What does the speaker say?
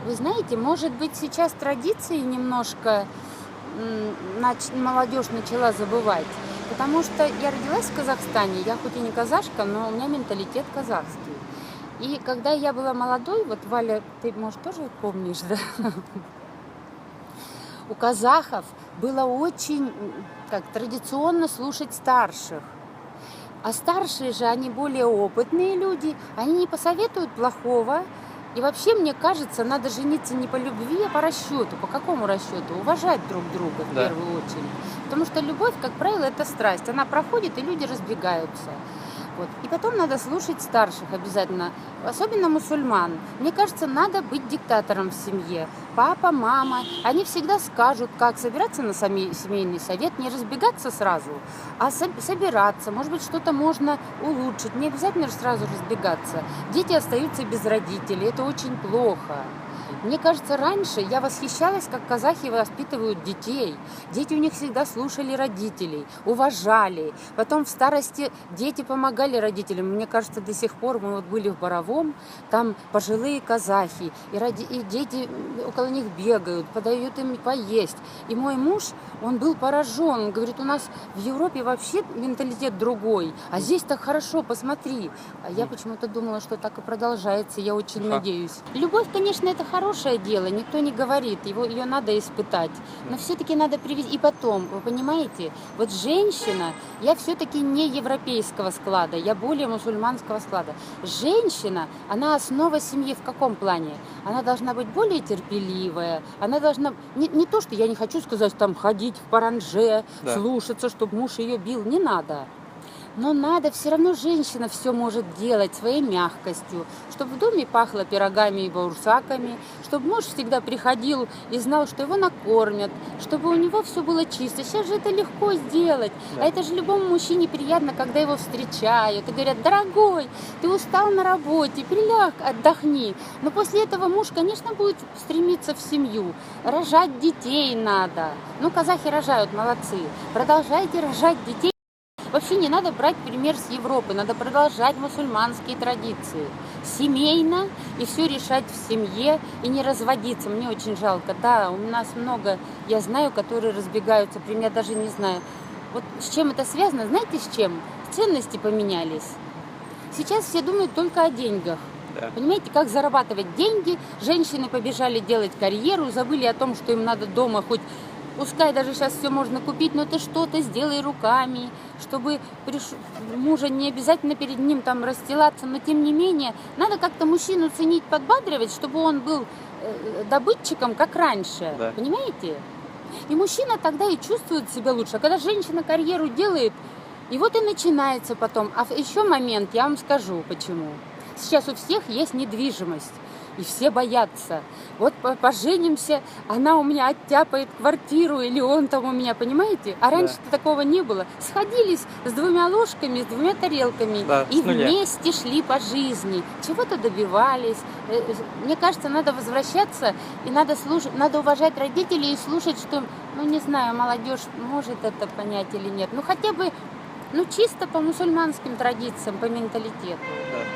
Вы знаете, может быть, сейчас традиции немножко молодежь начала забывать. Потому что я родилась в Казахстане, я хоть и не казашка, но у меня менталитет казахский. И когда я была молодой, вот Валя, ты, может, тоже помнишь, да? У казахов было очень как традиционно слушать старших. А старшие же, они более опытные люди, они не посоветуют плохого. И вообще, мне кажется, надо жениться не по любви, а по расчету. По какому расчету? Уважать друг друга в Да. первую очередь. Потому что любовь, как правило, это страсть. Она проходит, и люди разбегаются. Вот. И потом надо слушать старших обязательно, особенно мусульман. Мне кажется, надо быть диктатором в семье. Папа, мама, они всегда скажут, как собираться на семейный совет, не разбегаться сразу, а собираться. Может быть, что-то можно улучшить, не обязательно сразу разбегаться. Дети остаются без родителей, это очень плохо. Мне кажется, раньше я восхищалась, как казахи воспитывают детей. Дети у них всегда слушали родителей, уважали. Потом в старости дети помогали родителям. Мне кажется, до сих пор мы вот были в Боровом, там пожилые казахи, и дети около них бегают, подают им поесть. И мой муж, он был поражен. Он говорит, у нас в Европе вообще менталитет другой, а здесь так хорошо, посмотри. А я почему-то думала, что так и продолжается, я очень надеюсь. Любовь, конечно, это хорошее дело, никто не говорит, ее надо испытать, но все-таки надо привести. И потом, вы понимаете, вот женщина, я все-таки не европейского склада, я более мусульманского склада. Женщина, она основа семьи в каком плане? Она должна быть более терпеливая, она должна, не то, что я не хочу сказать, там ходить в паранже, Да. слушаться, чтобы муж ее бил, не надо. Но надо, все равно женщина все может делать своей мягкостью, чтобы в доме пахло пирогами и баурсаками, чтобы муж всегда приходил и знал, что его накормят, чтобы у него все было чисто. Сейчас же это легко сделать. Да. А это же любому мужчине приятно, когда его встречают и говорят, дорогой, ты устал на работе, приляг, отдохни. Но после этого муж, конечно, будет стремиться в семью. Рожать детей надо. Ну, казахи рожают, молодцы. Продолжайте рожать детей. Вообще не надо брать пример с Европы, надо продолжать мусульманские традиции. Семейно и все решать в семье и не разводиться. Мне очень жалко. Да, у нас много, я знаю, которые разбегаются, при мне даже не знаю. Вот с чем это связано, знаете с чем? Ценности поменялись. Сейчас все думают только о деньгах. Да. Понимаете, как зарабатывать деньги. Женщины побежали делать карьеру, забыли о том, что им надо дома хоть... Пускай даже сейчас все можно купить, но ты что-то сделай руками, чтобы мужа не обязательно перед ним там расстилаться, но тем не менее надо как-то мужчину ценить, подбадривать, чтобы он был добытчиком, как раньше, Да. Понимаете? И мужчина тогда и чувствует себя лучше. А когда женщина карьеру делает, и вот и начинается потом. А еще момент, я вам скажу почему. Сейчас у всех есть недвижимость. И все боятся. Вот поженимся, она у меня оттяпает квартиру, или он там у меня, понимаете? А раньше-то такого не было. Сходились с 2 ложками, с 2 тарелками, Да, и с нуля. вместе шли по жизни. Чего-то добивались. Мне кажется, надо возвращаться, и надо уважать родителей и слушать, что, ну не знаю, молодежь может это понять или нет. Ну хотя бы, ну чисто по мусульманским традициям, по менталитету. Да.